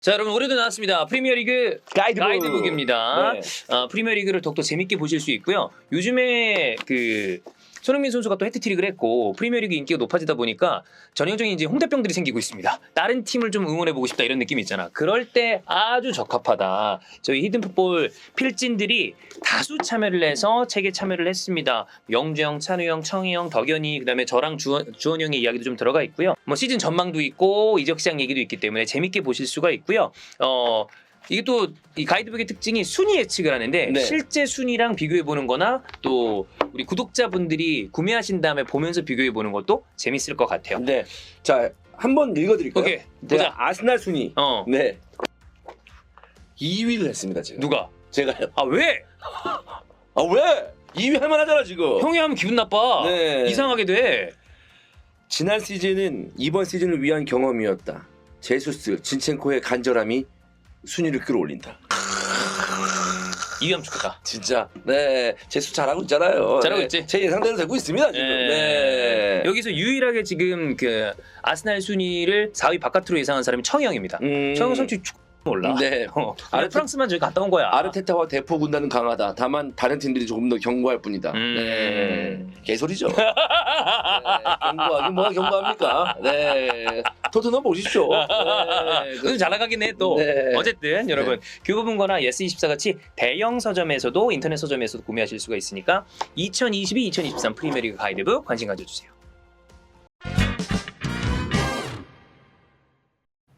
자, 여러분 올해도 나왔습니다. 프리미어리그 가이드북입니다. 네. 프리미어리그를 더욱더 재밌게 보실 수 있고요. 요즘에 손흥민 선수가 또 해트트릭을 했고 프리미어리그 인기가 높아지다 보니까 전형적인 이제 홍대병들이 생기고 있습니다. 다른 팀을 좀 응원해보고 싶다 이런 느낌이 있잖아. 그럴 때 아주 적합하다. 저희 히든풋볼 필진들이 다수 참여를 해서 책에 참여를 했습니다. 영주 형, 찬우 형, 청희 형, 덕현이 그다음에 저랑 주원 형의 이야기도 좀 들어가 있고요. 뭐 시즌 전망도 있고 이적 시장 얘기도 있기 때문에 재밌게 보실 수가 있고요. 이게 또 이 가이드북의 특징이 순위 예측을 하는데 네. 실제 순위랑 비교해 보는 거나 또 우리 구독자분들이 구매하신 다음에 보면서 비교해 보는 것도 재밌을 것 같아요. 네. 자, 한번 읽어드릴까요? 오케이, 제가 보자. 아스날 순위. 네. 2위를 했습니다, 지금. 누가? 제가요. 아 왜? 아, 왜? 2위 할 만하잖아, 지금. 형이 하면 기분 나빠. 네. 이상하게 돼. 지난 시즌은 이번 시즌을 위한 경험이었다. 제수스, 진첸코의 간절함이 순위를 끌어올린다. 2위 하면 좋겠다. 진짜. 네. 제수 잘하고 있잖아요. 잘하고 네. 있지? 제 예상대로 되고 있습니다, 지금. 네. 여기서 유일하게 지금 아스날 순위를 4위 바깥으로 예상한 사람이 청희 형입니다. 청희 형 솔직히 축구 몰라. 네. 프랑스만 저기 갔다 온 거야. 아르테타와 대포 군단은 강하다. 다만 다른 팀들이 조금 더 견고할 뿐이다. 네. 개소리죠. 네. 견고하긴 뭐가 견고합니까? 네. 토트넘 보십시오. 네. 요즘 잘 나가긴 해 또. 네. 어쨌든 여러분 교보문고나 예스24 같이 대형 서점에서도 인터넷 서점에서도 구매하실 수가 있으니까 2022-2023 프리미어리그 가이드북 관심 가져주세요.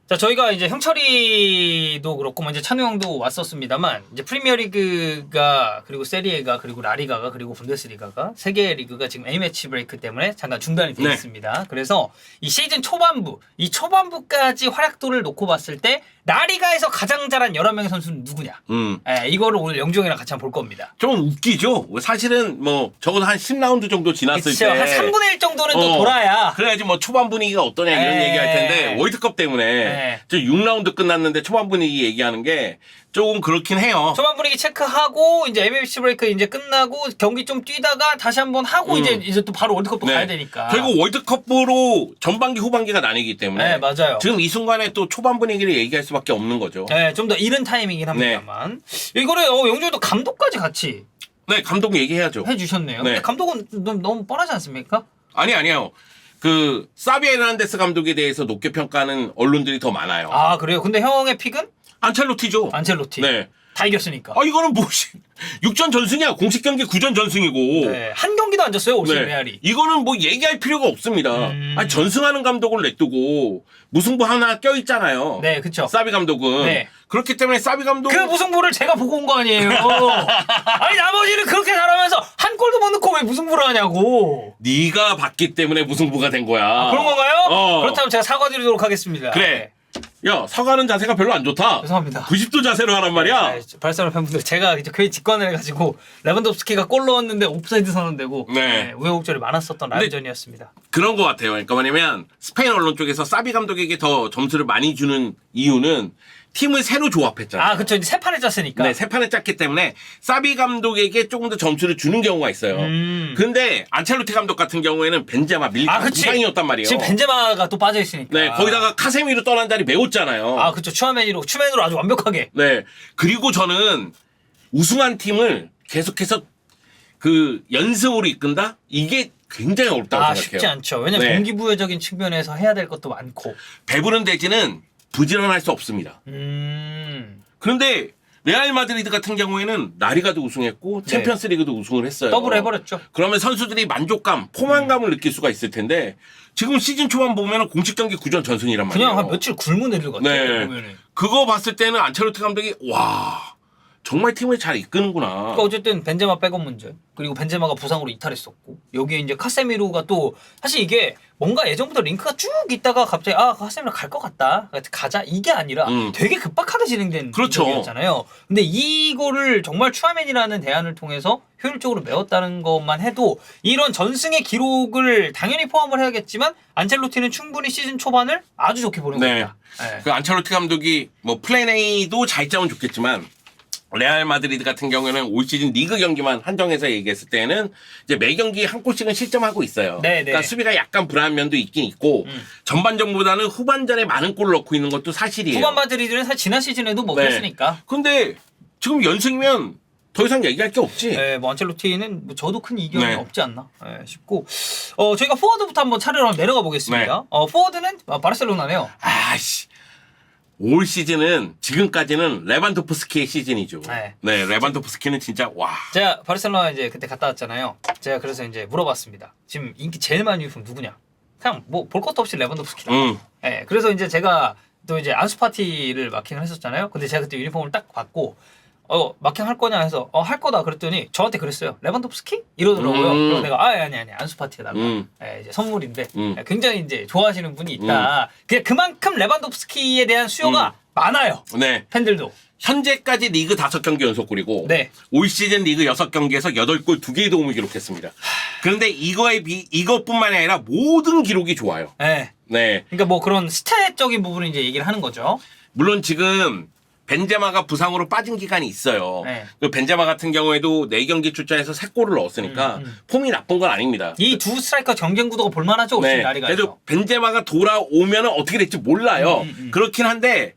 자, 저희가 이제 형철이도 그렇고 이제 찬우 형도 왔었습니다만 이제 프리미어리그가 그리고 세리에가 그리고 라리가가 그리고 분데스리가가 세 개의 리그가 지금 A매치 브레이크 때문에 잠깐 중단이 되어 있습니다. 그래서 이 시즌 초반부, 이 초반부까지 활약도를 놓고 봤을 때 라리가에서 가장 잘한 11명의 선수는 누구냐? 이거를 오늘 영종이랑 같이 한번 볼 겁니다. 좀 웃기죠? 사실은 뭐 적어도 한 10라운드 정도 지났을 그쵸, 때 한 3분의 1 정도는 또 돌아야. 그래야지 뭐 초반 분위기가 어떠냐 이런 네. 얘기할 텐데 월드컵 때문에 저 6라운드 끝났는데 초반 분위기 얘기하는 게 조금 그렇긴 해요. 초반 분위기 체크하고 이제 MLC 브레이크 이제 끝나고 경기 좀 뛰다가 다시 한번 하고 이제 또 바로 월드컵도 가야 되니까. 결국 월드컵으로 전반기 후반기가 나뉘기 때문에 네, 맞아요. 지금 이 순간에 또 초반 분위기를 얘기할 수밖에 없는 거죠. 네, 좀 더 이른 타이밍이긴 합니다만 이거를 영종이도 감독까지 같이 네, 감독 얘기해야죠. 해주셨네요. 네. 근데 감독은 너무 뻔하지 않습니까? 아니에요. 사비 에르난데스 감독에 대해서 높게 평가하는 언론들이 더 많아요. 아, 그래요? 근데 형의 픽은? 안첼로티죠. 안첼로티. 네. 다 이겼으니까. 이거는 뭐 6전 전승이야. 공식 경기 9전 전승이고. 네, 한 경기도 안 졌어요, 오실 레알이. 이거는 뭐 얘기할 필요가 없습니다. 전승하는 감독을 냅두고 무승부 하나 껴있잖아요. 네, 그쵸. 사비 감독은. 네. 그렇기 때문에 사비 감독. 그 무승부를 제가 보고 온 거 아니에요. 아니, 나머지는 그렇게 잘하면서 한 골도 못 넣고 왜 무승부를 하냐고. 네가 봤기 때문에 무승부가 된 거야. 그런 건가요? 어. 그렇다면 제가 사과드리도록 하겠습니다. 그래. 야, 사과하는 자세가 별로 안 좋다. 죄송합니다. 90도 자세로 하란 말이야. 발사로 팬분들 제가 이제 괜히 직관을 해가지고 레반도프스키가 골 넣었는데 옵사이드 선언되고 우여곡절이 많았었던 라이전이었습니다. 그런 것 같아요. 그러니까 뭐냐면 스페인 언론 쪽에서 사비 감독에게 더 점수를 많이 주는 이유는 팀을 새로 조합했잖아요. 아, 그쵸. 이제 세 판을 짰으니까. 네, 세 판을 짰기 때문에 사비 감독에게 조금 더 점수를 주는 경우가 있어요. 근데 안첼로티 감독 같은 경우에는 벤제마, 밀리타 부상이었단 말이에요. 지금 벤제마가 또 빠져 있으니까. 네, 거기다가 카세미로 떠난 자리 메웠잖아요. 아, 그쵸. 추아맨으로 아주 완벽하게. 네, 그리고 저는 우승한 팀을 계속해서 연승으로 이끈다? 이게 굉장히 어렵다고 생각해요. 쉽지 않죠. 왜냐면 동기부여적인 측면에서 해야 될 것도 많고. 배부른 대지는 부지런할 수 없습니다. 그런데 레알 마드리드 같은 경우에는 라리가도 우승했고 챔피언스리그도 우승을 했어요. 더블 해버렸죠. 그러면 선수들이 만족감, 포만감을 느낄 수가 있을 텐데 지금 시즌 초반 보면은 공식 경기 9전 전승이란 말이에요. 그냥 한 며칠 굶은 애들 같아요. 네. 보면은. 그거 봤을 때는 안첼로티 감독이 와 정말 팀을 잘 이끄는구나. 그러니까 어쨌든 벤제마 백업 문제, 그리고 벤제마가 부상으로 이탈했었고 여기에 이제 카세미로가 또 사실 이게 뭔가 예전부터 링크가 쭉 있다가 갑자기 카세미로 갈 것 같다, 가자, 이게 아니라 되게 급박하게 진행된 일이었잖아요. 근데 이거를 정말 추아맨이라는 대안을 통해서 효율적으로 메웠다는 것만 해도 이런 전승의 기록을 당연히 포함을 해야겠지만 안첼로티는 충분히 시즌 초반을 아주 좋게 보는 겁니다. 그 안첼로티 감독이 뭐 플랜 A도 잘 짜면 좋겠지만 레알 마드리드 같은 경우에는 올 시즌 리그 경기만 한정해서 얘기했을 때는 이제 매 경기 한 골씩은 실점하고 있어요. 네, 그러니까 네. 수비가 약간 불안한 면도 있긴 있고 전반전보다는 후반전에 많은 골을 넣고 있는 것도 사실이에요. 후반 마드리드는 사실 지난 시즌에도 못 네. 했으니까. 근데 지금 연승이면 더 이상 얘기할 게 없지. 네, 뭐 안첼로티는 뭐 저도 큰 이견이 네. 없지 않나 싶고 저희가 포워드부터 한번 차례로 한번 내려가 보겠습니다. 네. 포워드는 바르셀로나네요. 아씨. 올 시즌은 지금까지는 레반도프스키의 시즌이죠. 네. 네, 레반도프스키는 진짜 와. 제가 바르셀로나 이제 그때 갔다 왔잖아요. 제가 그래서 이제 물어봤습니다. 지금 인기 제일 많은 유니폼 누구냐? 그냥 뭐 볼 것도 없이 레반도프스키다. 네, 그래서 이제 제가 또 이제 안수파티를 마킹을 했었잖아요. 근데 제가 그때 유니폼을 딱 받고 마킹 할 거냐 해서 할 거다 그랬더니 저한테 그랬어요. 레반도프스키? 이러더라고요. 그래서 내가 아니 안수파티 해달라. 이제 선물인데 굉장히 이제 좋아하시는 분이 있다. 그냥 그만큼 레반도프스키에 대한 수요가 많아요. 네. 팬들도. 현재까지 리그 5경기 연속골이고 네. 올 시즌 리그 6경기에서 8골 2개의 도움을 기록했습니다. 그런데 이것뿐만이 아니라 모든 기록이 좋아요. 네. 네. 그러니까 뭐 그런 스탯적인 부분을 이제 얘기를 하는 거죠. 물론 지금 벤제마가 부상으로 빠진 기간이 있어요. 네. 그 벤제마 같은 경우에도 4경기 출전해서 3골을 넣었으니까 폼이 나쁜 건 아닙니다. 이 두 스트라이커 경쟁 구도가 볼만하죠. 올 시즌 라리가에서. 그래도 벤제마가 돌아오면 어떻게 될지 몰라요. 그렇긴 한데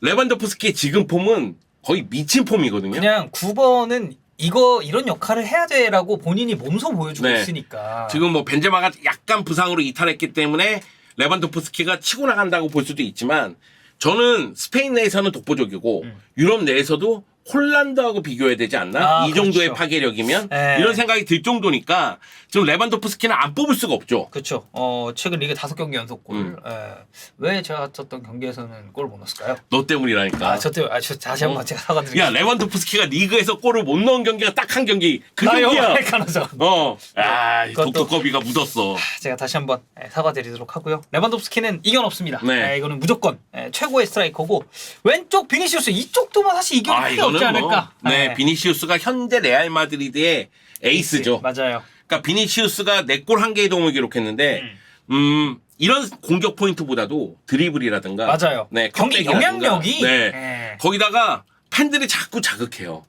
레반도프스키의 지금 폼은 거의 미친 폼이거든요. 그냥 9번은 이런 역할을 해야 돼라고 본인이 몸소 보여주고 네. 있으니까. 지금 뭐 벤제마가 약간 부상으로 이탈했기 때문에 레반도프스키가 치고 나간다고 볼 수도 있지만 저는 스페인 내에서는 독보적이고 유럽 내에서도 홀란드하고 비교해야 되지 않나? 이 정도의 그렇죠. 파괴력이면 네. 이런 생각이 들 정도니까 지금 레반도프스키는 안 뽑을 수가 없죠. 그렇죠. 최근 리그 5경기 연속골. 왜 제가 쳤던 경기에서는 골을 못 넣었을까요? 너 때문이라니까. 저 다시 한번 제가 사과드릴게요. 야 레반도프스키가 리그에서 골을 못 넣은 경기가 딱 한 경기. 그 경기야. 가나서. 독두꺼비가 묻었어. 제가 다시 한번 사과드리도록 하고요. 레반도프스키는 이견 없습니다. 네. 이거는 무조건 최고의 스트라이커고 왼쪽 비니시우스 이쪽도 뭐 사실 이견이 크게 없지 않을까. 비니시우스가 현재 레알 마드리드의 에이스죠. 맞아요. 그러니까 비니시우스가 4골 1개의 도움을 기록했는데 이런 공격 포인트보다도 드리블이라든가 맞아요. 네, 경기 컵백이라든가, 영향력이 네. 거기다가 팬들이 자꾸 자극해요.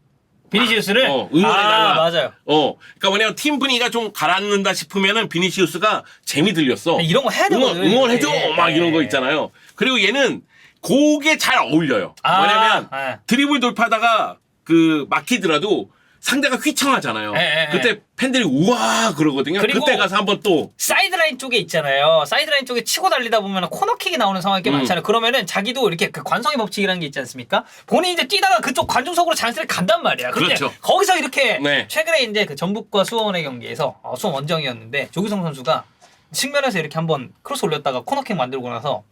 비니시우스를 응원해달라. 맞아요. 그러니까 뭐냐면 팀 분위기가 좀 가라앉는다 싶으면은 비니시우스가 재미 들렸어. 이런 거 해야 되거든. 응원해줘 막 이런 거 있잖아요. 그리고 얘는 그게 잘 어울려요. 뭐냐면 드리블 돌파하다가 그 막히더라도 상대가 휘청하잖아요. 그때 팬들이 우와 그러거든요. 그때 가서 한번 또 사이드라인 쪽에 있잖아요. 사이드라인 쪽에 치고 달리다 보면 코너킥이 나오는 상황이 꽤 많잖아요. 그러면은 자기도 이렇게 그 관성의 법칙이라는 게 있지 않습니까? 본인이 이제 뛰다가 그쪽 관중석으로 자연스럽게 간단 말이야. 그런데 그렇죠. 거기서 이렇게 네. 최근에 이제 그 전북과 수원의 경기에서 수원 원정이었는데 조규성 선수가 측면에서 이렇게 한번 크로스 올렸다가 코너킥 만들고 나서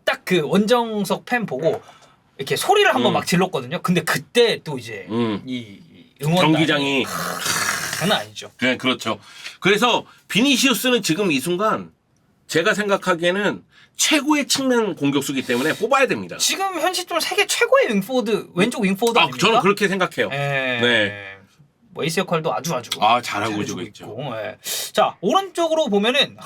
딱 그 원정석 팬 보고 이렇게 소리를 한번 막 질렀거든요. 근데 그때 또 이제 이 응원 경기장이 장난 아니죠. 그렇죠. 그래서 비니시우스는 지금 이 순간 제가 생각하기에는 최고의 측면 공격수기 때문에 뽑아야 됩니다. 지금 현 시점 세계 최고의 윙포워드 왼쪽 윙포워드 아닙니까? 저는 그렇게 생각해요. 네. 뭐 에이스 역할도 아주 잘하고 잘해주고 있죠. 있고. 자 오른쪽으로 보면은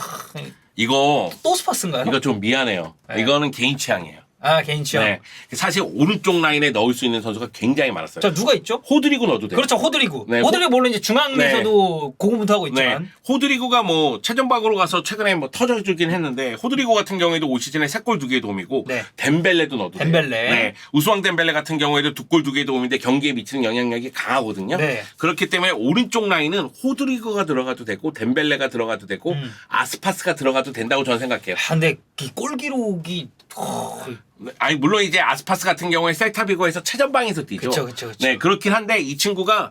이거 또 스파스인가요? 이거 좀 미안해요. 네. 이거는 개인 취향이에요. 개인 취향. 네. 사실 오른쪽 라인에 넣을 수 있는 선수가 굉장히 많았어요. 자 누가 있죠? 호드리고 넣어도 돼요. 그렇죠 호드리구. 네, 호드리구 물론 이제 중앙에서도 고군분투하고 있지만. 네. 호드리구가 뭐 최전방으로 가서 최근에 뭐 터져주긴 했는데 호드리구 같은 경우에도 올 시즌에 3골 2개의 도움이고 네. 덴벨레도 넣어도 덴벨레. 돼요. 네. 우스왕 덴벨레 같은 경우에도 2골 2개의 도움인데 경기에 미치는 영향력이 강하거든요. 네. 그렇기 때문에 오른쪽 라인은 호드리구가 들어가도 되고 덴벨레가 들어가도 되고 아스파스가 들어가도 된다고 저는 생각해요. 근데 이 골 기록이 아니 물론 이제 아스파스 같은 경우에 셀타비고에서 최전방에서 뛰죠. 그쵸. 네 그렇긴 한데 이 친구가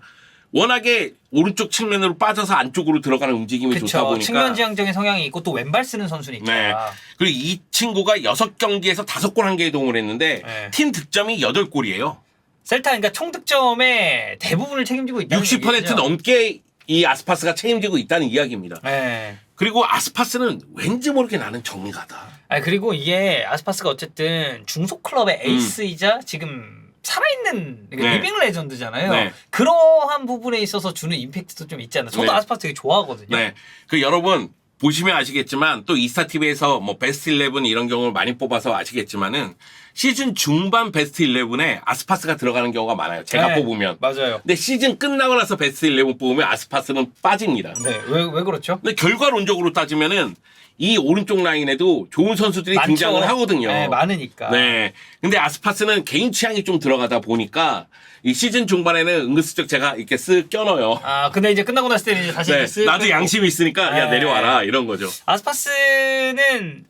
워낙에 오른쪽 측면으로 빠져서 안쪽으로 들어가는 움직임이 좋다 보니까 측면 지향적인 성향이 있고 또 왼발 쓰는 선수니까. 네. 그리고 이 친구가 6경기에서 5골 1개의 도움을 했는데 네. 팀 득점이 8골이에요. 셀타 그러니까 총 득점의 대부분을 책임지고 있다는 60% 얘기죠. 넘게 이 아스파스가 책임지고 있다는 이야기입니다. 네. 그리고 아스파스는 왠지 모르게 나는 정가다. 그리고 이게 아스파스가 어쨌든 중소 클럽의 에이스이자 지금 살아있는 네. 리빙 레전드잖아요. 네. 그러한 부분에 있어서 주는 임팩트도 좀 있지 않나. 저도 네. 아스파스 되게 좋아하거든요. 네. 그 여러분 보시면 아시겠지만 또 이스타TV에서 뭐 베스트 11 이런 경우를 많이 뽑아서 아시겠지만은 시즌 중반 베스트 11에 아스파스가 들어가는 경우가 많아요. 제가 네, 뽑으면. 맞아요. 근데 시즌 끝나고 나서 베스트 11 뽑으면 아스파스는 빠집니다. 네, 왜 그렇죠? 근데 결과론적으로 따지면은 이 오른쪽 라인에도 좋은 선수들이 많죠. 등장을 하거든요. 네, 많으니까. 네. 근데 아스파스는 개인 취향이 좀 들어가다 보니까 이 시즌 중반에는 은근슬쩍 제가 이렇게 쓱 껴넣어요. 아, 근데 이제 끝나고 났을 때는 이제 다시 네, 이렇게 쓱 나도 빼고. 양심이 있으니까 야 네. 내려와라 이런 거죠. 아스파스는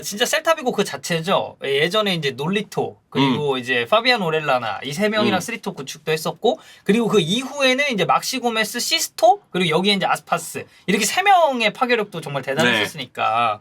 진짜 셀타비고 그 자체죠. 예전에 이제 놀리토 그리고 이제 파비안 오렐라나 이 세 명이랑 스리토 구축도 했었고 그리고 그 이후에는 이제 막시 고메스, 시스토 그리고 여기에 이제 아스파스 이렇게 세 명의 파괴력도 정말 대단했었으니까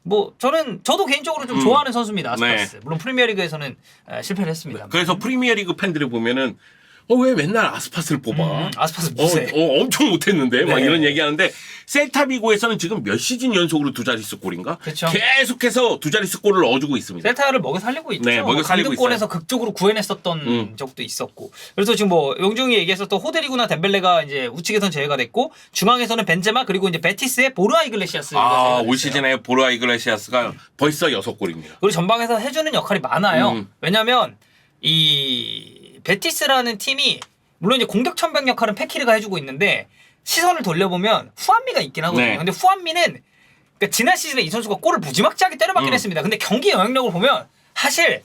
뭐 저도 개인적으로 좀 좋아하는 선수입니다. 아스파스. 네. 물론 프리미어리그에서는 실패를 했습니다. 그래서 프리미어리그 팬들을 보면은 왜 맨날 아스파스를 뽑아? 아스파스 무세. 엄청 못했는데 막 네. 이런 얘기하는데 셀타비고에서는 지금 몇 시즌 연속으로 두 자릿수 골인가? 그쵸. 계속해서 두 자릿수 골을 넣어주고 있습니다. 셀타를 먹여 살리고 있죠. 네, 먹여 살리고 강등권에서 극적으로 구해냈었던 적도 있었고. 그래서 지금 뭐 용중이 얘기했었던 호드리구나 덴벨레가 이제 우측에선 제외가 됐고 중앙에서는 벤제마 그리고 이제 베티스의 보르아 이글레시아스가 올 시즌에 보르아 이글레시아스가 벌써 6골입니다. 그리고 전방에서 해주는 역할이 많아요. 왜냐면 이 베티스라는 팀이 물론 이제 공격 천병 역할은 페키르가 해주고 있는데 시선을 돌려보면 후안미가 있긴 하거든요. 네. 근데 후안미는 그러니까 지난 시즌에 이 선수가 골을 무지막지하게 때려박긴 했습니다. 근데 경기 영향력을 보면 사실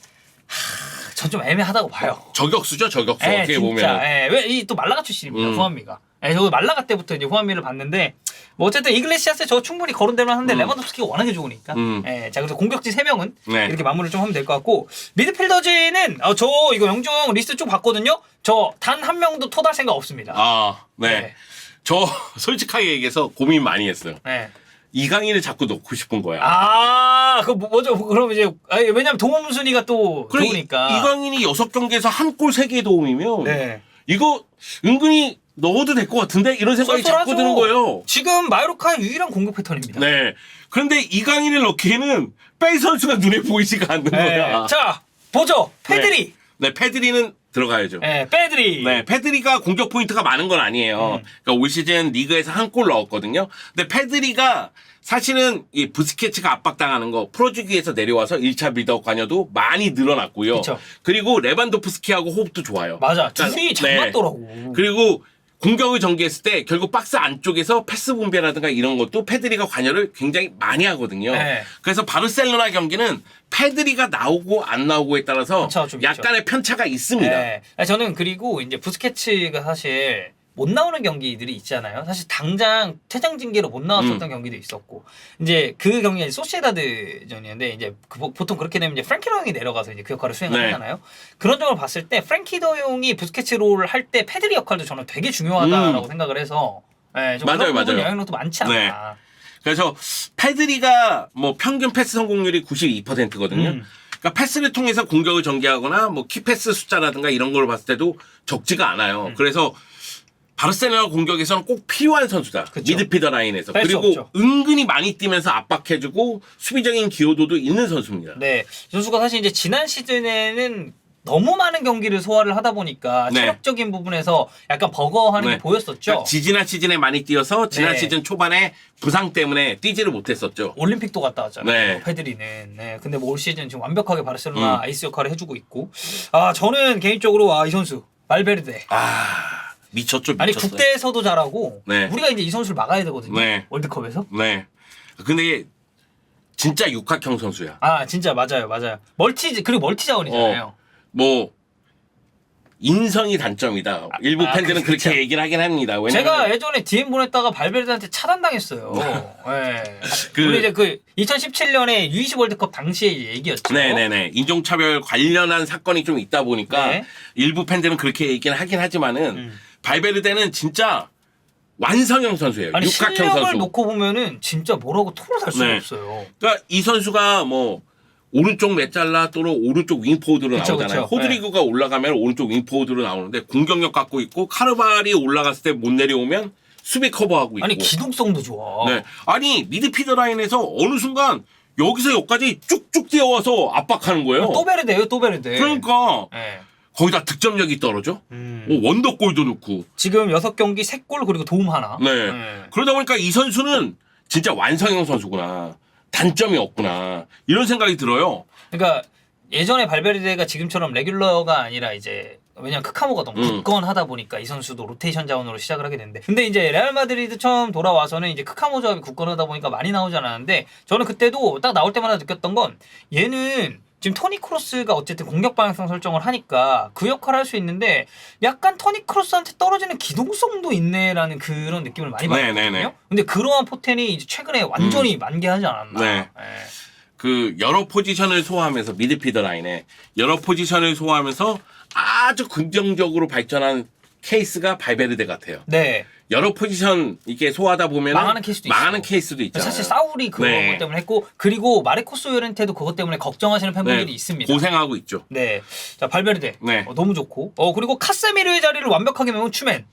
전 좀 애매하다고 봐요. 저격수죠, 저격수. 어떻게 진짜. 보면. 왜 이 또 말라가 출신입니다. 후안미가. 저 말라가 때부터 이제 후안미를 봤는데 뭐 어쨌든 이글레시아스 저 충분히 거론되면 하는데 레반도프스키가 워낙에 좋으니까. 자 그래서 공격진 3명은 네. 이렇게 마무리를 좀 하면 될 것 같고 미드필더진은 저 이거 영중 리스트 쭉 봤거든요. 저 단 한 명도 토달 생각 없습니다. 네. 네. 저 솔직하게 얘기해서 고민 많이 했어요. 네. 이강인을 자꾸 넣고 싶은 거야. 그거 뭐죠? 그럼 이제 왜냐면 동원 순위가 또 그래, 좋으니까. 이강인이 6경기에서 한 골 3개 도움이면 네. 이거 은근히 넣어도 될 것 같은데 이런 생각이 자꾸 쏠쏠하죠. 드는 거예요. 지금 마요르카의 유일한 공격 패턴입니다. 네. 그런데 이강인을 넣기에는 뺄 선수가 눈에 보이지가 않는 거야. 자 보죠. 페드리. 네, 페드리는 들어가야죠. 네, 페드리. 네, 페드리가 공격 포인트가 많은 건 아니에요. 그러니까 올 시즌 리그에서 한 골 넣었거든요. 근데 페드리가 사실은 이 부스케츠가 압박당하는 거 풀어주기 위해서 내려와서 1차 빌드업 관여도 많이 늘어났고요. 그쵸. 그리고 레반도프스키하고 호흡도 좋아요. 맞아. 그러니까, 둘이 잘 맞더라고. 그리고 공격을 전개했을 때 결국 박스 안쪽에서 패스 분배라든가 이런 것도 페드리가 관여를 굉장히 많이 하거든요. 네. 그래서 바르셀로나 경기는 페드리가 나오고 안 나오고에 따라서 그쵸, 좀 약간의 편차가 있습니다. 네. 저는 그리고 이제 부스케츠가 사실 못 나오는 경기들이 있잖아요. 사실 당장 퇴장 징계로 못 나왔었던 경기도 있었고 이제 그 경기가 소시에다드전이었는데 이제 보통 그렇게 되면 이제 프랭키 더용이 내려가서 이제 그 역할을 수행을 네. 하잖아요. 그런 점을 봤을 때 프랭키 더용이 부스케츠 롤을 할 때 페드리 역할도 저는 되게 중요하다라고 생각을 해서 좀 맞아요, 그런 부분 맞아요. 영향력도 많지 않나. 네. 그래서 페드리가 뭐 평균 패스 성공률이 92%거든요. 그러니까 패스를 통해서 공격을 전개하거나 뭐 키패스 숫자라든가 이런 걸 봤을 때도 적지가 않아요. 그래서 바르셀로나 공격에서는 꼭 필요한 선수다. 그쵸. 미드필더 라인에서. 뺄수 그리고 없죠. 은근히 많이 뛰면서 압박해주고 수비적인 기여도도 있는 선수입니다. 네, 이 선수가 사실 이제 지난 시즌에는 너무 많은 경기를 소화를 하다 보니까 네. 체력적인 부분에서 약간 버거워하는 게 보였었죠. 그러니까 지난 시즌에 많이 뛰어서 지난 네. 시즌 초반에 부상 때문에 뛰지를 못했었죠. 올림픽도 갔다 왔잖아요. 네. 페드리는. 네. 근데 뭐 올 시즌 지금 완벽하게 바르셀로나 아이스 역할을 해주고 있고. 저는 개인적으로 이 선수 발베르데. 미쳤죠, 미쳤어요. 아니 국대에서도 잘하고 네. 우리가 이제 이 선수를 막아야 되거든요. 네. 월드컵에서. 네. 근데 진짜 육각형 선수야. 진짜 맞아요. 그리고 멀티 자원이잖아요. 뭐 인성이 단점이다. 일부 팬들은 그렇죠. 그렇게 얘기를 하긴 합니다. 왜냐면 제가 예전에 DM 보냈다가 발베르데한테 차단당했어요. 네. 우리 이제 그 2017년에 U20 월드컵 당시의 얘기였죠. 네네네 인종차별 관련한 사건이 좀 있다 보니까 네. 일부 팬들은 그렇게 얘기는 하긴 하지만은 발베르데는 진짜 완성형 선수예요. 아니 육각형 실력을 선수. 놓고 보면은 진짜 뭐라고 토를 할 수가 네. 없어요. 그러니까 이 선수가 뭐 오른쪽 메잘라 또는 오른쪽 윙포워드로 그쵸, 나오잖아요. 그쵸. 호드리그가 올라가면 오른쪽 윙포워드로 나오는데 공격력 갖고 있고 카르발이 올라갔을 때 못 내려오면 수비 커버하고 있고. 아니 기동성도 좋아. 네. 아니 미드필더 라인에서 어느 순간 여기서 여기까지 쭉쭉 뛰어와서 압박하는 거예요. 또 베르데요, 또 베르데. 그러니까 네. 거기다 득점력이 떨어져. 원더골도 넣고. 지금 6경기 3골 그리고 도움 하나. 네. 그러다 보니까 이 선수는 진짜 완성형 선수구나. 단점이 없구나. 이런 생각이 들어요. 그러니까 예전에 발베르데가 지금처럼 레귤러가 아니라 이제 왜냐면 크카모가 너무 굳건하다 보니까 이 선수도 로테이션 자원으로 시작을 하게 됐는데 근데 이제 레알 마드리드 처음 돌아와서는 이제 크카모 조합이 굳건하다 보니까 많이 나오지 않았는데 저는 그때도 딱 나올 때마다 느꼈던 건 얘는 지금 토니 크로스가 어쨌든 공격 방향성 설정을 하니까 그 역할을 할 수 있는데 약간 토니 크로스한테 떨어지는 기동성도 있네라는 그런 느낌을 많이 받았거든요. 근데 그러한 포텐이 이제 최근에 완전히 만개하지 않았나. 네. 그 여러 포지션을 소화하면서 미드필더 라인에 여러 포지션을 소화하면서 아주 긍정적으로 발전한 케이스가 발베르데 같아요. 네. 여러 포지션 이게 소화하다 보면 망하는 케이스도 있잖아요. 사실 사울이 그것 네. 때문에 했고 그리고 마르코스 요렌테도 그것 때문에 걱정하시는 팬분들이 네. 있습니다. 고생하고 있죠. 네. 자, 발베르데. 네. 너무 좋고. 그리고 카세미르의 자리를 완벽하게 메운 추맨.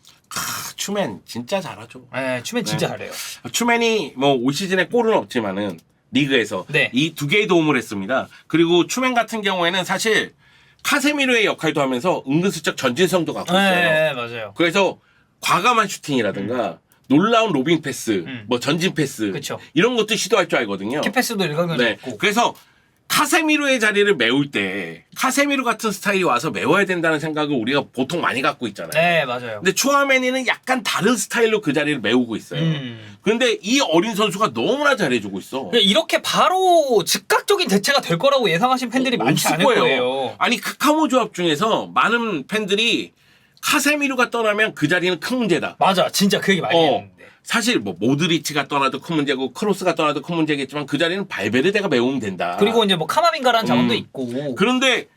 추맨 진짜 잘하죠. 네, 추맨 진짜 잘해요. 추맨이 뭐 올 시즌에 골은 없지만은 리그에서 네. 이 두 개의 도움을 했습니다. 그리고 추맨 같은 경우에는 사실 카세미르의 역할도 하면서 은근슬쩍 전진성도 갖고 있어요. 네, 맞아요. 그래서 과감한 슈팅이라든가 놀라운 로빙 패스, 뭐 전진 패스 그쵸. 이런 것도 시도할 줄 알거든요. 키패스도 일각면에 네. 있고. 그래서 카세미르의 자리를 메울 때 카세미르 같은 스타일이 와서 메워야 된다는 생각을 우리가 보통 많이 갖고 있잖아요. 네, 맞아요. 근데 추아메니는 약간 다른 스타일로 그 자리를 메우고 있어요. 그런데 이 어린 선수가 너무나 잘해주고 있어. 이렇게 바로 즉각적인 대체가 될 거라고 예상하신 팬들이 많지 없을 않을 거예요. 아니 크카모 조합 중에서 많은 팬들이 카세미르가 떠나면 그 자리는 큰 문제다. 맞아, 진짜 그 얘기 많이 했는데. 사실 뭐 모드리치가 떠나도 큰 문제고 크로스가 떠나도 큰 문제겠지만 그 자리는 발베르데가 메우면 된다. 그리고 이제 뭐 카마빈가라는 자원도 있고. 그런데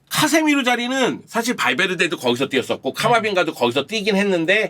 카세미르 자리는 사실 발베르데도 거기서 뛰었었고 카마빈가도 거기서 뛰긴 했는데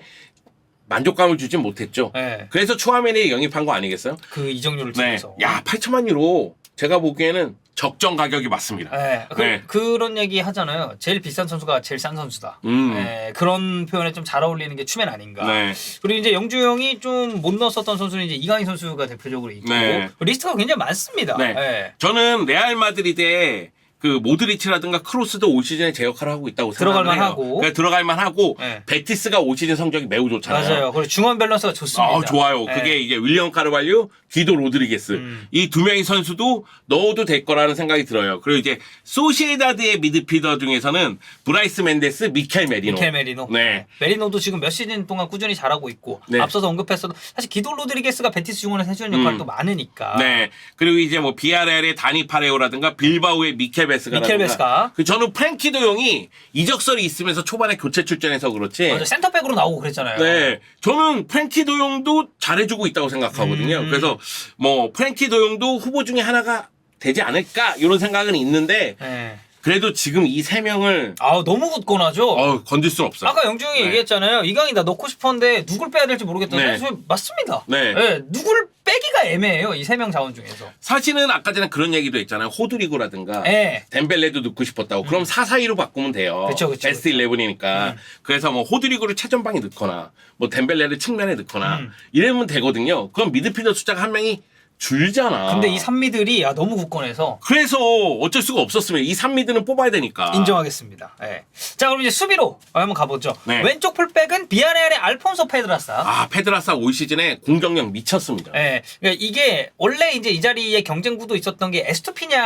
만족감을 주진 못했죠. 네. 그래서 추아메니 영입한 거 아니겠어요? 그 이적료를 네. 주면서. 야 8천만 유로 제가 보기에는 적정 가격이 맞습니다. 네. 네. 그런 얘기 하잖아요. 제일 비싼 선수가 제일 싼 선수다. 네. 그런 표현에 좀 잘 어울리는 게 추맨 아닌가. 네. 그리고 이제 영주 형이 좀 못 넣었었던 선수는 이제 이강인 선수가 대표적으로 있고 네. 리스트가 굉장히 많습니다. 네. 네. 저는 레알 마드리드의 그 모드리치라든가 크로스도 올 시즌에 제 역할을 하고 있다고 들어갈 생각해요. 만하고. 그러니까 들어갈 만하고 네. 베티스가 올 시즌 성적이 매우 좋잖아요. 맞아요. 그리고 중원 밸런스가 좋습니다. 좋아요. 네. 그게 이게 윌리엄 카르발류, 기도 로드리게스 이 두 명의 선수도 넣어도 될 거라는 생각이 들어요. 그리고 이제 소시에다드의 미드필더 중에서는 브라이스 멘데스, 미켈 메리노. 미켈 메리노. 네. 메리노도 지금 몇 시즌 동안 꾸준히 잘하고 있고 네. 앞서서 언급했어도 사실 기도 로드리게스가 베티스 중원에서 해주는 역할도 많으니까. 네. 그리고 이제 뭐 비아레알의 다니 파레오라든가 빌바오의 미켈 베스가라든가. 그 저는 프랭키 도용이 이적설이 있으면서 초반에 교체 출전해서 그렇지. 맞아, 센터백으로 나오고 그랬잖아요. 네, 저는 프랭키 도용도 잘해주고 있다고 생각하거든요. 그래서 뭐 프랭키 도용도 후보 중에 하나가 되지 않을까 이런 생각은 있는데 네. 그래도 지금 이 세 명을 너무 굳건하죠. 건들 수는 없어요. 아까 영주 형이 네. 얘기했잖아요. 이강인 나 넣고 싶었는데 누굴 빼야 될지 모르겠다. 네. 사실 맞습니다. 네. 누굴 빼기가 애매해요. 이 세 명 자원 중에서. 사실은 아까 전에 그런 얘기도 했잖아요. 호드리고라든가 네. 덴벨레도 넣고 싶었다고. 그럼 4-4-2로 바꾸면 돼요. 그쵸, 베스트 11이니까. 그래서 뭐 호드리고를 최전방에 넣거나 뭐 덴벨레를 측면에 넣거나 이러면 되거든요. 그럼 미드필더 숫자가 한 명이 줄잖아. 근데 이 산미들이 너무 굳건해서 그래서 어쩔 수가 없었으면 이 3미드는 뽑아야 되니까. 인정하겠습니다. 네. 자, 그럼 이제 수비로 한번 가보죠. 네. 왼쪽 풀백은 비아레알의 알폰소 페드라사. 페드라사 올 시즌에 공격력 미쳤습니다. 네. 그러니까 이게 원래 이제 이 자리에 경쟁 구도 있었던 게 에스투피냔도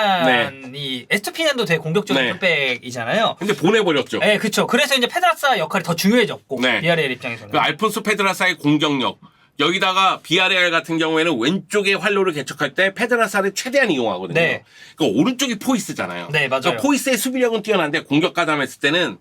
되게 공격적인 네. 풀백이잖아요. 근데 보내버렸죠. 네, 그렇죠. 그래서 이제 페드라사 역할이 더 중요해졌고 네. 비아레알 입장에서는. 그 알폰소 페드라사의 공격력. 여기다가 비아레알 같은 경우에는 왼쪽에 활로를 개척할 때 페드라사를 최대한 이용하거든요. 네. 그러니까 오른쪽이 포이스잖아요. 네, 맞아요. 그러니까 포이스의 수비력은 뛰어난데 공격 가담했을 때는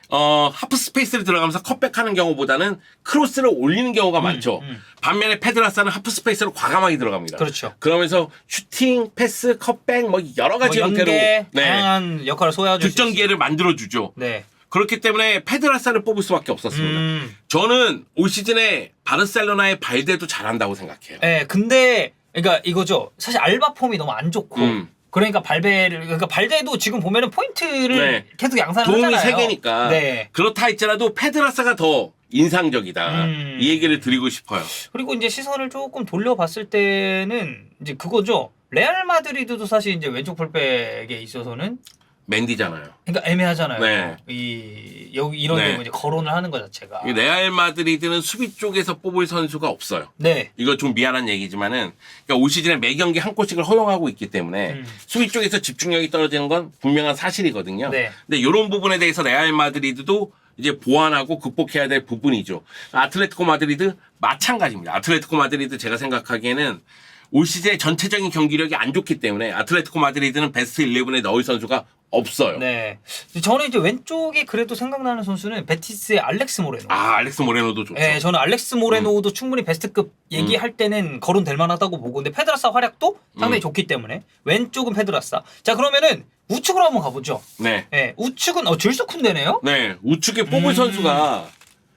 하프 스페이스를 들어가면서 컷백하는 경우보다는 크로스를 올리는 경우가 많죠. 반면에 페드라사는 하프 스페이스로 과감하게 들어갑니다. 그렇죠. 그러면서 슈팅, 패스, 컷백 뭐 여러 가지 형태로 연계, 다양한 역할을 소화해줄 수 득점 기회를 만들어주죠. 네. 그렇기 때문에 페드라사를 뽑을 수밖에 없었습니다. 저는 올 시즌에 바르셀로나의 발데도 잘한다고 생각해요. 네, 근데 그러니까 이거죠. 사실 알바 폼이 너무 안 좋고. 그러니까 발데도 지금 보면은 포인트를 네. 계속 양산을 도움이 하잖아요. 3개니까 네. 그렇다 할지라도 페드라사가 더 인상적이다. 이 얘기를 드리고 싶어요. 그리고 이제 시선을 조금 돌려봤을 때는 이제 그거죠. 레알 마드리드도 사실 이제 왼쪽 풀백에 있어서는 맨디잖아요. 그러니까 애매하잖아요. 네. 여기 이런 네. 데뭐 이제 거론을 하는 것 자체가. 이 레알 마드리드는 수비 쪽에서 뽑을 선수가 없어요. 네. 이거 좀 미안한 얘기지만은 그러니까 올 시즌에 매 경기 한 골씩을 허용하고 있기 때문에 수비 쪽에서 집중력이 떨어지는 건 분명한 사실이거든요. 네. 근데 이런 부분에 대해서 레알 마드리드도 이제 보완하고 극복해야 될 부분이죠. 아틀레티코 마드리드 마찬가지입니다. 아틀레티코 마드리드 제가 생각하기에는 올 시즌의 전체적인 경기력이 안 좋기 때문에 아틀레티코 마드리드는 베스트 11에 넣을 선수가 없어요. 네. 저는 이제 왼쪽에 그래도 생각나는 선수는 베티스의 알렉스 모레노. 아, 알렉스 모레노도 좋죠. 네, 저는 알렉스 모레노도 충분히 베스트급 얘기할 때는 거론될 만하다고 보고, 근데 페드라사 활약도 상당히 좋기 때문에 왼쪽은 페드라사. 자, 그러면은 우측으로 한번 가보죠. 네. 네, 우측은 줄스 쿤데네요. 네, 우측에 뽑을 선수가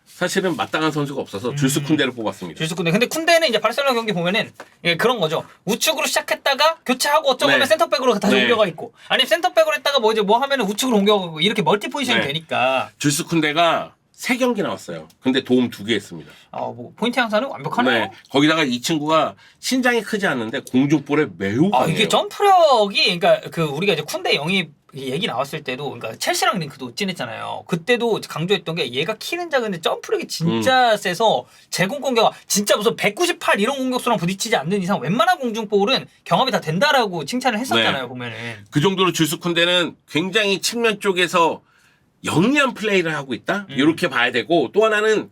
사실은 마땅한 선수가 없어서 줄스 쿤데를 뽑았습니다. 줄스 쿤데. 근데 쿤데는 이제 바르셀로나 경기 보면은 그런 거죠. 우측으로 시작했다가 교체하고 어쩌고 하면 네. 센터백으로 다시 네. 옮겨가 있고, 아니면 센터백으로 했다가 뭐 이제 뭐 하면은 우측으로 옮겨가고 이렇게 멀티 포지션이 네. 되니까. 줄스 쿤데가 3경기 나왔어요. 근데 도움 2개 했습니다. 뭐 포인트 향사는 완벽하네요. 네. 거기다가 이 친구가 신장이 크지 않는데 공중볼에 매우 강해요. 이게 점프력이, 그러니까 그 우리가 이제 쿤데 영입 얘기 나왔을 때도, 그러니까 첼시랑 링크도 찐했잖아요. 그때도 강조했던 게 얘가 키는 작은데 점프력이 진짜 세서 제공 공격 진짜 무슨 198 이런 공격수랑 부딪히지 않는 이상 웬만한 공중볼은 경험이 다 된다라고 칭찬을 했었잖아요. 네. 보면은. 그 정도로 줄스 쿤데는 굉장히 측면 쪽에서 영리한 플레이를 하고 있다. 이렇게 봐야 되고, 또 하나는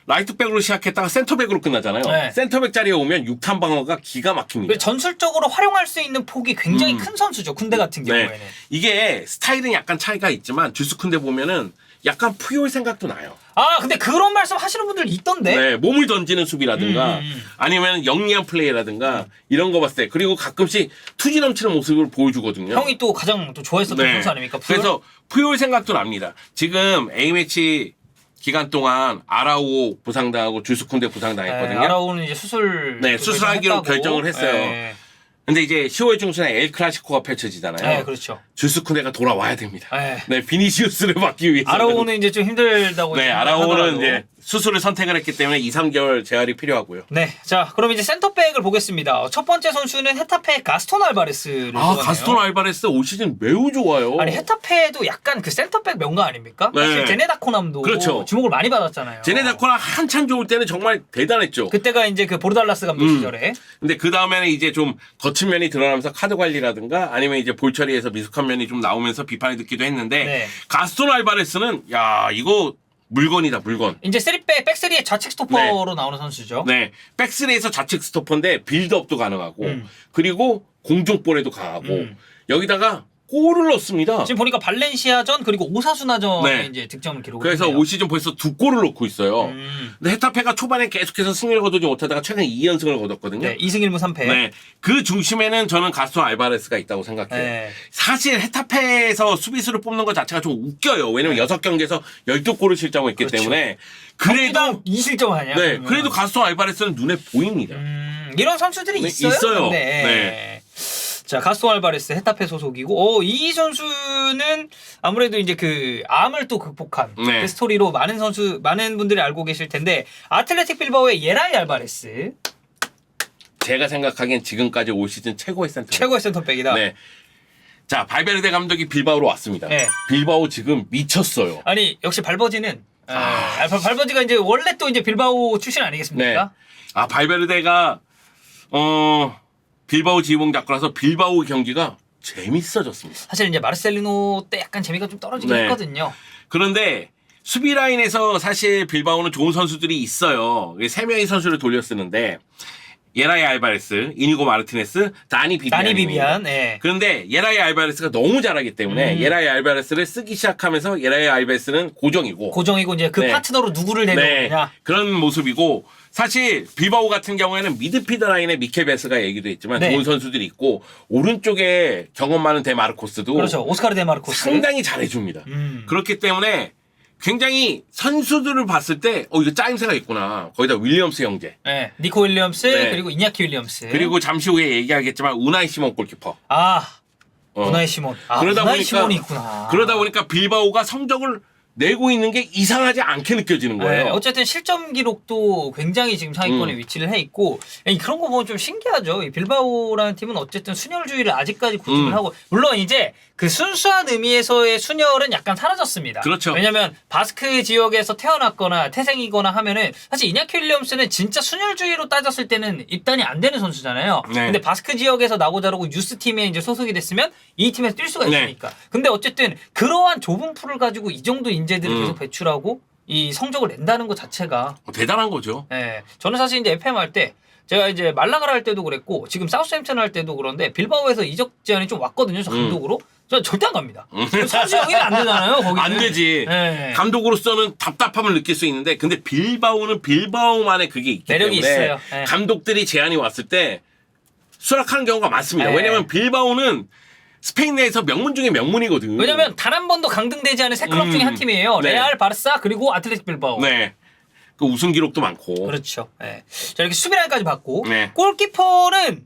라이트백으로 시작했다가 센터백으로 끝나잖아요. 네. 센터백 자리에 오면 6탄 방어가 기가 막힙니다. 그리고 전술적으로 활용할 수 있는 폭이 굉장히 큰 선수죠. 쿤데 같은 경우에는. 네. 이게 스타일은 약간 차이가 있지만 줄스 쿤데 보면은 약간 푸요의 생각도 나요. 근데 그런 말씀 하시는 분들 있던데. 네, 몸을 던지는 수비라든가 아니면 영리한 플레이라든가 이런 거 봤을 때, 그리고 가끔씩 투지 넘치는 모습을 보여주거든요. 형이 또 가장 또 좋아했었던 네. 선수 아닙니까? 푸열? 그래서 푸요의 생각도 납니다. 지금 A매치 기간 동안 아라오 부상당하고 줄스 쿤데 부상당했거든요. 아라오는 이제 수술. 네, 수술하기로 결정을 했어요. 네. 근데 이제 10월 중순에 엘 클라시코가 펼쳐지잖아요. 네, 그렇죠. 줄스 쿤데가 돌아와야 됩니다. 네. 네, 비니시우스를 막기 위해서. 아라오는 이제 좀 힘들다고. 네, 이제 아라오는 하더라도. 이제 수술을 선택을 했기 때문에 2, 3개월 재활이 필요하고요. 네, 자 그럼 이제 센터백을 보겠습니다. 첫 번째 선수는 헤타페 가스톤 알바레스를. 가스톤 알바레스 올 시즌 매우 좋아요. 아니 헤타페도 약간 그 센터백 명가 아닙니까? 네. 사실 제네다코남도 그렇죠. 주목을 많이 받았잖아요. 제네다코나 한참 좋을 때는 정말 대단했죠. 그때가 이제 그 보르달라스 감독 시절에. 근데 그 다음에는 이제 좀 거친 면이 드러나면서 카드 관리라든가 아니면 이제 볼 처리에서 미숙한 면이 좀 나오면서 비판을 듣기도 했는데, 네. 가스톤 알바레스는 이거 물건이다, 물건. 이제 3백 백스리의 좌측 스토퍼로 나오는 선수죠. 네, 백스리에서 좌측 스토퍼인데 빌드업도 가능하고 그리고 공중볼에도 강하고 여기다가 골을 넣습니다. 지금 보니까 발렌시아전 그리고 오사수나전에 네. 이제 득점을 기록했네요. 그래서 올 시즌 벌써 2골을 넣고 있어요. 근데 헤타페가 초반에 계속해서 승리를 거두지 못하다가 최근 2연승을 거뒀거든요. 네, 2승 1무 3패. 네, 그 중심에는 저는 가스톤 알바레스가 있다고 생각해요. 네. 사실 헤타페에서 수비수를 뽑는 것 자체가 좀 웃겨요. 왜냐면 6경기에서 12골을 실점했기 그렇죠. 때문에. 그래도 2실점 하냐? 네, 그러면. 그래도 가스톤 알바레스는 눈에 보입니다. 이런 선수들이 네, 있어요. 있어요. 근데. 네. 자, 가스톤 알바레스 헤타페 소속이고, 이 선수는 아무래도 이제 그 암을 또 극복한 네. 그 스토리로 많은 분들이 알고 계실 텐데, 아틀레틱 빌바오의 예라이 알바레스 제가 생각하기엔 지금까지 올 시즌 최고의 센터. 최고의 센터백이다. 네. 자, 발베르데 감독이 빌바오로 왔습니다. 네. 빌바오 지금 미쳤어요. 아니 역시 발버지는 발버지가 이제 원래 또 이제 빌바오 출신 아니겠습니까? 네. 발베르데가 빌바오 지휘봉 잡고 나서 빌바오 경기가 재밌어졌습니다. 사실 이제 마르셀리노 때 약간 재미가 좀 떨어지긴 네. 했거든요. 그런데 수비 라인에서 사실 빌바오는 좋은 선수들이 있어요. 3명의 선수를 돌려 쓰는데 예라이 알바레스, 이니고 마르티네스, 다니 비비안. 네. 그런데 예라이 알바레스가 너무 잘하기 때문에 예라이 알바레스를 쓰기 시작하면서 예라이 알바레스는 고정이고 이제 그 네. 파트너로 누구를 내려오느냐. 그런 모습이고, 사실 빌바오 같은 경우에는 미드필더 라인에 미켈 베스가 얘기도 했지만 네. 좋은 선수들이 있고, 오른쪽에 경험 많은 데마르코스도 그렇죠. 오스카르 데마르코스. 상당히 잘해줍니다. 그렇기 때문에 굉장히 선수들을 봤을 때 이거 짜임새가 있구나. 거기다 윌리엄스 형제. 네. 니코 윌리엄스 네. 그리고 이냐키 윌리엄스. 그리고 잠시 후에 얘기하겠지만 우나이 시몬 골키퍼. 우나이 시몬. 그러다 우나이 보니까 시몬이 있구나. 그러다 보니까 빌바오가 성적을 내고 있는 게 이상하지 않게 느껴지는 거예요. 네, 어쨌든 실점 기록도 굉장히 지금 상위권에 위치를 해 있고 그런 거 보면 좀 신기하죠. 이 빌바오라는 팀은 어쨌든 순혈주의를 아직까지 고집을 하고 물론 이제 그 순수한 의미에서의 순혈은 약간 사라졌습니다. 그렇죠. 왜냐면 바스크 지역에서 태어났거나 태생이거나 하면은 사실 이냐키 윌리엄스는 진짜 순혈주의로 따졌을 때는 입단이 안 되는 선수잖아요. 네. 근데 바스크 지역에서 나고 자라고 유스 팀에 이제 소속이 됐으면 이 팀에서 뛸 수가 네. 있으니까. 근데 어쨌든 그러한 좁은 풀을 가지고 이 정도 인재들을 계속 배출하고 이 성적을 낸다는 것 자체가 대단한 거죠. 예. 저는 사실 이제 FM 할 때 제가 이제 말라가를 할 때도 그랬고 지금 사우스햄튼 할 때도 그런데 빌바오에서 이적 제안이 좀 왔거든요. 저 감독으로. 저 절대 안 갑니다. 선수 영입이 안 되잖아요. 거기는. 안 되지. 예. 감독으로서는 답답함을 느낄 수 있는데 근데 빌바오는 빌바오만의 그게 있기 매력이 때문에 있어요. 예. 감독들이 제안이 왔을 때 수락하는 경우가 많습니다. 예. 왜냐면 빌바오는 스페인 내에서 명문 중에 명문이거든. 왜냐면 단 한 번도 강등되지 않은 세 클럽 중에 한 팀이에요. 네. 레알, 바르사 그리고 아틀레틱 빌바오. 네. 그 우승 기록도 많고. 그렇죠. 예. 자 이렇게 수비라인까지 받고 네. 골키퍼는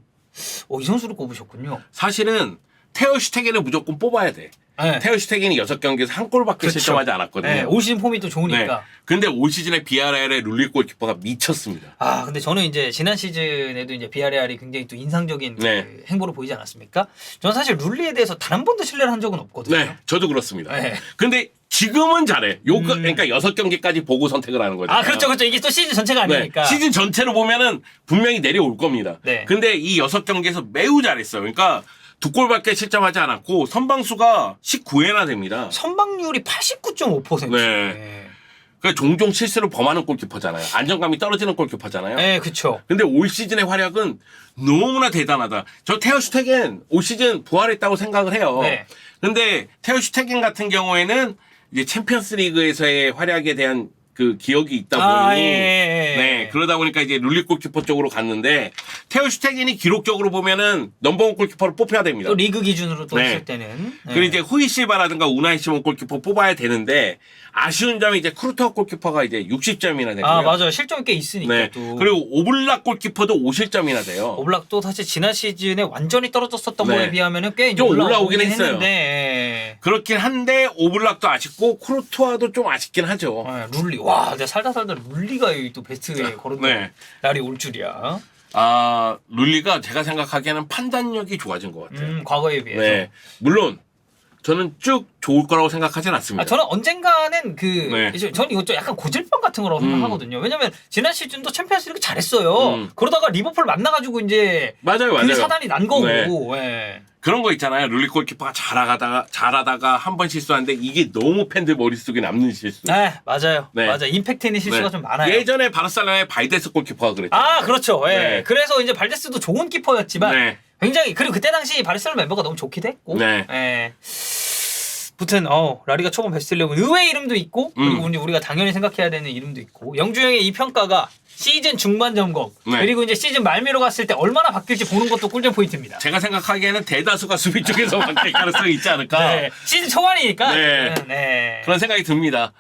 이 선수를 꼽으셨군요. 사실은 테어 슈테겐을 무조건 뽑아야 돼. 예. 테어 슈테겐이 6경기에서 한 골밖에 그렇죠. 실점하지 않았거든요. 예, 올 시즌 폼이 또 좋으니까. 네. 근데 올 시즌에 비아레알의 룰리 골키퍼가 미쳤습니다. 아, 근데 저는 이제 지난 시즌에도 이제 비아레알이 굉장히 또 인상적인 네. 그 행보를 보이지 않았습니까? 저는 사실 룰리에 대해서 단 한 번도 신뢰를 한 적은 없거든요. 네, 저도 그렇습니다. 네. 근데 지금은 잘해. 그러니까 6경기까지 보고 선택을 하는 거죠. 아, 그렇죠, 그렇죠. 이게 또 시즌 전체가 네, 아니니까. 시즌 전체로 보면은 분명히 내려올 겁니다. 네. 근데 이 6경기에서 매우 잘했어요. 그러니까 2골밖에 실점하지 않았고 선방수가 19회나 됩니다. 선방률이 89.5%. 네. 그러니까 종종 실수를 범하는 골키퍼잖아요. 안정감이 떨어지는 골키퍼잖아요. 네, 그렇죠. 근데 올 시즌의 활약은 너무나 대단하다. 저 테어 슈테겐 올 시즌 부활했다고 생각을 해요. 네. 근데 테어 슈테겐 같은 경우에는 이제 챔피언스 리그에서의 활약에 대한 그 기억이 있다 보니 네, 그러다 보니까 이제 룰리 골키퍼 쪽으로 갔는데 테어 슈테겐이 기록적으로 보면은 넘버원 골키퍼를 뽑혀야 됩니다. 또 리그 기준으로 또 네. 했을 때는. 네. 그리고 이제 후이 실바라든가 우나이 시몬 골키퍼 뽑아야 되는데 아쉬운 점이 이제 크루터 골키퍼가 이제 60점이나 되고요. 아, 맞아요. 실점이 꽤 있으니까 네. 또. 그리고 오블락 골키퍼도 5실점이나 돼요. 오블락도 사실 지난 시즌에 완전히 떨어졌었던 네. 거에 비하면은 꽤 이제 좀 올라오긴 올라오긴 했어요. 했는데. 예. 그렇긴 한데 오블락도 아쉽고 크루토아도 좀 아쉽긴 하죠. 룰리. 와, 내가 살다 룰리가 여기 또 베스트에 거론된 네. 날이 올 줄이야. 아, 룰리가 제가 생각하기에는 판단력이 좋아진 것 같아요. 과거에 비해서. 네. 물론 저는 쭉 좋을 거라고 생각하진 않습니다. 저는 언젠가는 네. 저는 이거 좀 약간 고질병 같은 거라고 생각하거든요. 왜냐면 지난 시즌도 챔피언스리그 잘했어요. 그러다가 리버풀 만나가지고 이제 맞아요. 그 사단이 난 거고. 네. 예. 그런 거 있잖아요. 룰리 골키퍼가 잘하다가 한 번 실수하는데 이게 너무 팬들 머릿속에 남는 실수. 네, 맞아요. 네. 맞아. 임팩트 있는 실수가 네. 좀 많아요. 예전에 바르셀로나의 발데스 골키퍼가 그랬죠. 아, 그렇죠. 예. 네. 그래서 이제 발데스도 좋은 키퍼였지만 네. 굉장히 그리고 그때 당시 바르셀로나 멤버가 너무 좋기도 했고. 네. 예. 아무튼 라리가 초반 베스트 11 의외의 이름도 있고 그리고 이제 우리가 당연히 생각해야 되는 이름도 있고 영주형의 이 평가가 시즌 중반 점검 네. 그리고 이제 시즌 말미로 갔을 때 얼마나 바뀔지 보는 것도 꿀잼 포인트입니다. 제가 생각하기에는 대다수가 수비 쪽에서 바뀔 가능성이 있지 않을까. 네. 시즌 초반이니까. 네. 네. 그런 생각이 듭니다.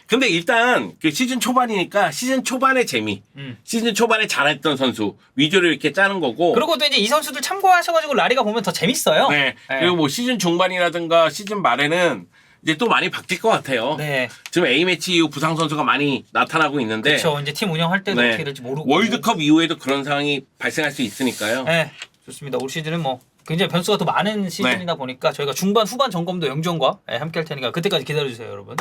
근데 일단 그 시즌 초반이니까 시즌 초반의 재미, 시즌 초반에 잘했던 선수 위주로 이렇게 짜는 거고. 그리고 또 이제 이 선수들 참고하셔가지고 라리가 보면 더 재밌어요. 네. 그리고 뭐 시즌 중반이라든가 시즌 말에는 이제 또 많이 바뀔 것 같아요. 네. 지금 A매치 이후 부상 선수가 많이 나타나고 있는데. 그렇죠. 이제 팀 운영할 때도 네. 어떻게 될지 모르고. 월드컵 이후에도 그런 상황이 발생할 수 있으니까요. 네. 좋습니다. 올 시즌은 뭐 굉장히 변수가 더 많은 시즌이다 보니까 저희가 중반 후반 점검도 영주형과 함께 할 테니까 그때까지 기다려주세요, 여러분.